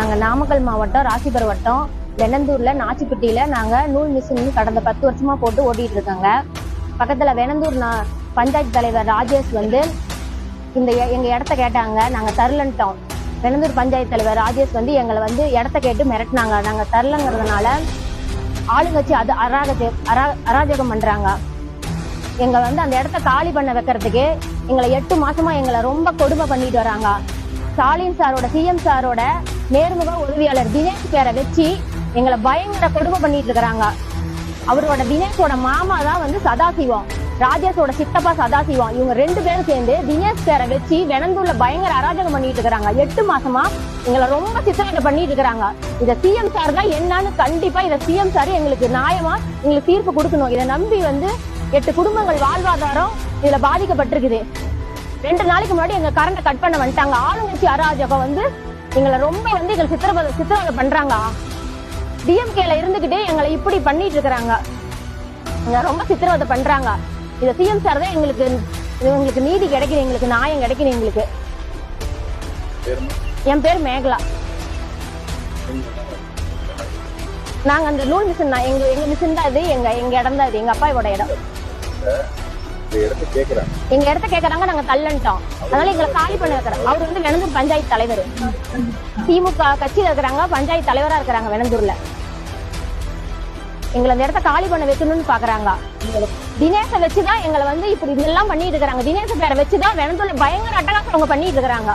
நாங்க நாமக்கல் மாவட்டம் ராசிபுரம் வட்டம் வெனந்தூர்ல நாச்சிப்பட்டியில நாங்க நூல் மிஷின் கடந்த 10 வருஷமா போட்டு ஓட்டிட்டு இருக்காங்க. பக்கத்துல வெனந்தூர் பஞ்சாயத்து தலைவர் ராஜேஷ் வந்து எங்க இடத்த கேட்டாங்க, நாங்க தரலன்ட்டோம். வெனந்தூர் பஞ்சாயத்து தலைவர் ராஜேஷ் வந்து எங்களை வந்து இடத்த கேட்டு மிரட்டினாங்க. நாங்க தரலங்கிறதுனால ஆளுங்க வச்சு அது அராஜகம் பண்றாங்க. எங்க வந்து அந்த இடத்த காலி பண்ண வைக்கிறதுக்கு எங்களை 8 மாசமா எங்களை ரொம்ப கொடுமை பண்ணிட்டு வராங்க. ஸ்டாலின் சாரோட சிஎம் சாரோட நேர்முக உதவியாளர் தினேஷ் பேரை வச்சு எங்களை பயங்கர கொடுமை பண்ணிட்டு இருக்கிறாங்க. அவரோட தினேஷோட மாமா தான் வந்து சதாசிவம், ராஜேஷோட சித்தப்பா சதாசிவம். இவங்க 2 பேரும் சேர்ந்து தினேஷ் பேரை வச்சு வெனந்தூர்ல பயங்கர அராஜகம் பண்ணிட்டு இருக்கிறாங்க. 8 மாசமா எங்களை ரொம்ப சித்திரவதை பண்ணிட்டு இருக்கிறாங்க. இத சிஎம் சார் தான் என்னன்னு கண்டிப்பா இத சிஎம் சார் எங்களுக்கு நியாயமா எங்களுக்கு தீர்ப்பு கொடுக்கணும். இதை நம்பி வந்து 8 குடும்பங்கள் வாழ்வாதாரம் இதுல பாதிக்கப்பட்டிருக்குது. 2 நாளைக்கு முன்னாடி எங்க கரண்ட கட் பண்ண வந்துட்டாங்க. ஆளுங்கட்சி அராஜகம் வந்து எங்களை ரொம்ப வந்து எங்களை சித்திரவதை பண்றாங்க. டிஎம்கேல இருந்துகிட்டே எங்களை இப்படி பண்ணிட்டு இருக்கிறாங்க. ரொம்ப சித்திரவதை பண்றாங்க. இத சிஎம் சார் தான் எங்களுக்கு நீதி கிடைக்குது, எங்களுக்கு நியாயம் கிடைக்குது. எங்களுக்கு என் பேர் மேகலா. நாங்க அந்த நூல் மிஷின் எங்க மிஷின் தான் இது, எங்க இடம் தான் இது, எங்க அப்பாவோட இடம். எங்க இடத்த கேக்குறாங்க, நாங்க தள்ளன்ட்டோம். அதனால எங்களை காலி பண்ண வைக்கிறோம். அவர் வந்து வெனந்தூர் பஞ்சாயத்து தலைவர், திமுக கட்சியில இருக்கிறாங்க, பஞ்சாயத்து தலைவரா இருக்கிறாங்க வெனந்தூர்ல. எங்களை அந்த இடத்த காலி பண்ண வைக்கணும்னு பாக்குறாங்க. தினேஷை வச்சுதான் எங்களை வந்து இப்படி இதெல்லாம் பண்ணிட்டு இருக்கிறாங்க. தினேஷ் பேரை வச்சுதான் வெனந்தூர்ல பயங்கர அட்டகாசம் அவங்க பண்ணிட்டு இருக்கிறாங்க.